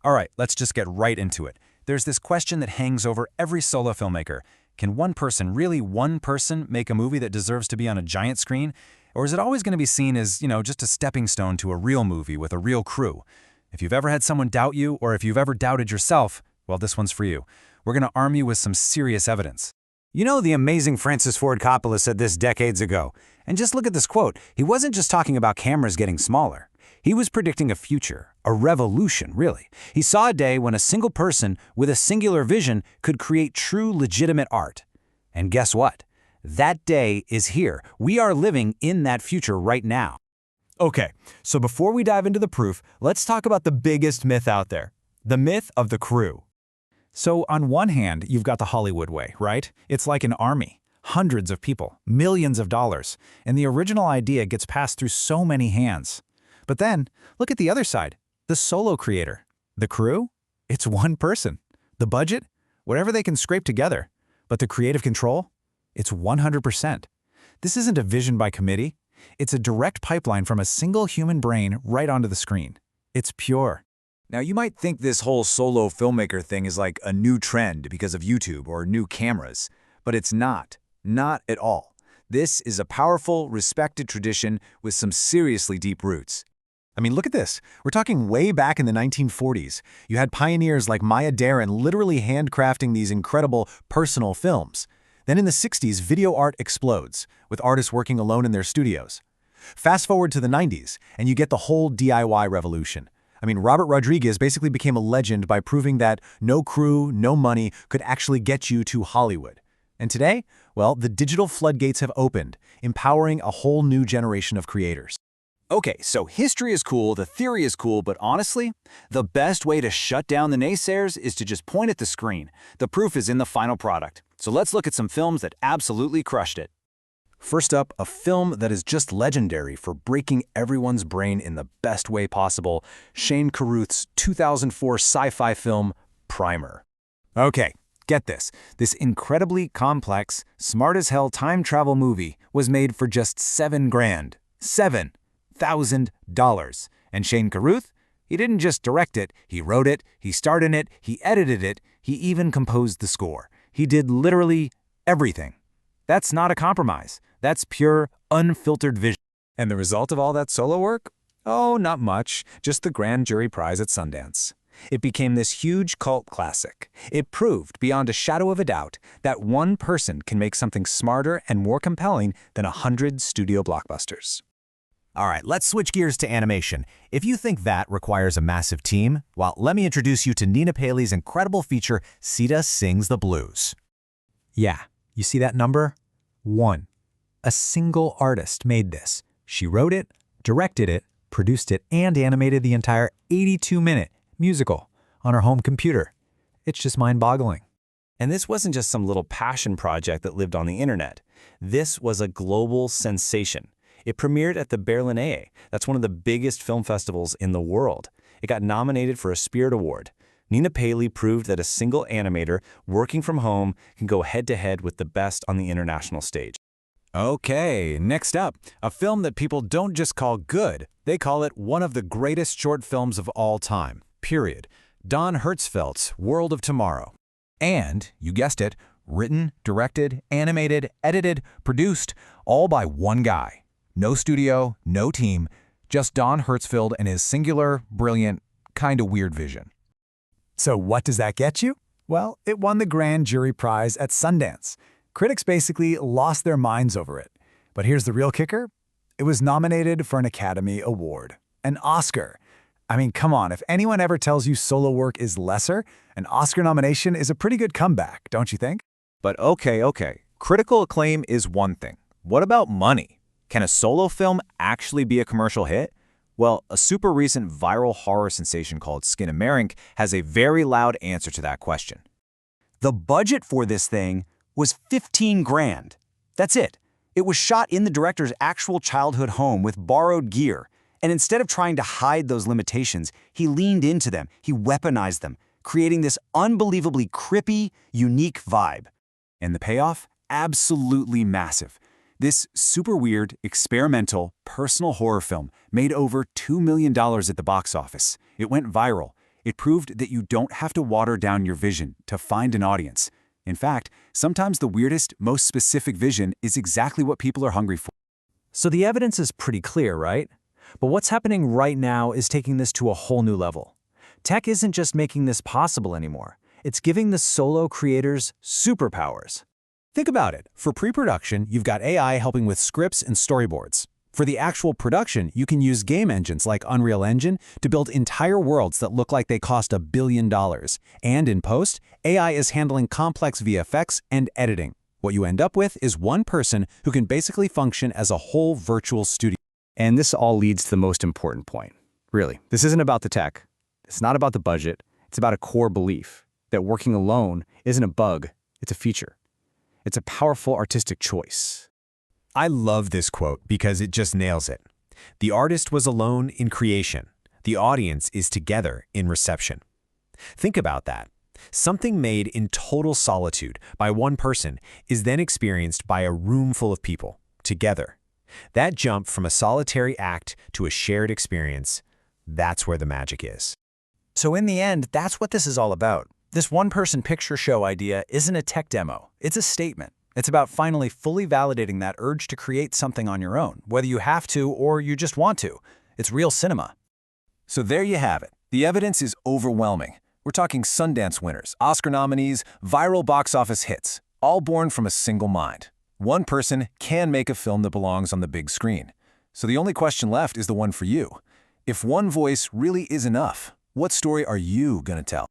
All right, let's just get right into it. There's this question that hangs over every solo filmmaker. Can one person, really one person, make a movie that deserves to be on a giant screen? Or is it always going to be seen as, just a stepping stone to a real movie with a real crew? If you've ever had someone doubt you, or if you've ever doubted yourself, well, this one's for you. We're going to arm you with some serious evidence. You know, the amazing Francis Ford Coppola said this decades ago. And just look at this quote. He wasn't just talking about cameras getting smaller. He was predicting a future, a revolution, really. He saw a day when a single person with a singular vision could create true, legitimate art. And guess what? That day is here. We are living in that future right now. Okay, so before we dive into the proof, let's talk about the biggest myth out there. The myth of the crew. So on one hand, you've got the Hollywood way, right? It's like an army. Hundreds of people, millions of dollars, and the original idea gets passed through so many hands. But then, look at the other side, the solo creator. The crew? It's one person. The budget? Whatever they can scrape together. But the creative control? It's 100%. This isn't a vision by committee. It's a direct pipeline from a single human brain right onto the screen. It's pure. Now, you might think this whole solo filmmaker thing is like a new trend because of YouTube or new cameras, but it's not. Not at all. This is a powerful, respected tradition with some seriously deep roots. I mean, look at this. We're talking way back in the 1940s. You had pioneers like Maya Deren literally handcrafting these incredible personal films. Then in the 60s, video art explodes, with artists working alone in their studios. Fast forward to the 90s, and you get the whole DIY revolution. I mean, Robert Rodriguez basically became a legend by proving that no crew, no money could actually get you to Hollywood. And today, well, the digital floodgates have opened, empowering a whole new generation of creators. Okay, so history is cool, the theory is cool, but honestly, the best way to shut down the naysayers is to just point at the screen. The proof is in the final product. So let's look at some films that absolutely crushed it. First up, a film that is just legendary for breaking everyone's brain in the best way possible, Shane Carruth's 2004 sci-fi film, Primer. Okay, get this. This incredibly complex, smart-as-hell time travel movie was made for just $7 grand. $7,000. And Shane Carruth? He didn't just direct it, he wrote it, he starred in it, he edited it, he even composed the score. He did literally everything. That's not a compromise. That's pure, unfiltered vision. And the result of all that solo work? Oh, not much. Just the grand jury prize at Sundance. It became this huge cult classic. It proved, beyond a shadow of a doubt, that one person can make something smarter and more compelling than 100 studio blockbusters. All right, let's switch gears to animation. If you think that requires a massive team, well, let me introduce you to Nina Paley's incredible feature, Sita Sings the Blues. Yeah, you see that number? 1. A single artist made this. She wrote it, directed it, produced it, and animated the entire 82-minute musical on her home computer. It's just mind-boggling. And this wasn't just some little passion project that lived on the internet. This was a global sensation. It premiered at the Berlinale. That's one of the biggest film festivals in the world. It got nominated for a Spirit Award. Nina Paley proved that a single animator working from home can go head-to-head with the best on the international stage. Okay, next up, a film that people don't just call good, they call it one of the greatest short films of all time, period. Don Hertzfeldt's World of Tomorrow. And, you guessed it, written, directed, animated, edited, produced, all by one guy. No studio, no team, just Don Hertzfeldt and his singular, brilliant, kinda weird vision. So what does that get you? Well, it won the grand jury prize at Sundance. Critics basically lost their minds over it. But here's the real kicker. It was nominated for an Academy Award, an Oscar. I mean, come on, if anyone ever tells you solo work is lesser, an Oscar nomination is a pretty good comeback, don't you think? But okay. Critical acclaim is one thing. What about money? Can a solo film actually be a commercial hit? Well, a super recent viral horror sensation called Skinamarink has a very loud answer to that question. The budget for this thing was 15 grand. That's it. It was shot in the director's actual childhood home with borrowed gear. And instead of trying to hide those limitations, he leaned into them, he weaponized them, creating this unbelievably creepy, unique vibe. And the payoff? Absolutely massive. This super weird, experimental, personal horror film made over $2 million at the box office. It went viral. It proved that you don't have to water down your vision to find an audience. In fact, sometimes the weirdest, most specific vision is exactly what people are hungry for. So the evidence is pretty clear, right? But what's happening right now is taking this to a whole new level. Tech isn't just making this possible anymore. It's giving the solo creators superpowers. Think about it. For pre-production, you've got AI helping with scripts and storyboards. For the actual production, you can use game engines like Unreal Engine to build entire worlds that look like they cost $1 billion. And in post, AI is handling complex VFX and editing. What you end up with is one person who can basically function as a whole virtual studio. And this all leads to the most important point. Really, this isn't about the tech. It's not about the budget. It's about a core belief that working alone isn't a bug, it's a feature. It's a powerful artistic choice. I love this quote because it just nails it. The artist was alone in creation. The audience is together in reception. Think about that. Something made in total solitude by one person is then experienced by a room full of people, together. That jump from a solitary act to a shared experience, that's where the magic is. So in the end, that's what this is all about. This one-person picture show idea isn't a tech demo. It's a statement. It's about finally fully validating that urge to create something on your own, whether you have to or you just want to. It's real cinema. So there you have it. The evidence is overwhelming. We're talking Sundance winners, Oscar nominees, viral box office hits, all born from a single mind. One person can make a film that belongs on the big screen. So the only question left is the one for you. If one voice really is enough, what story are you going to tell?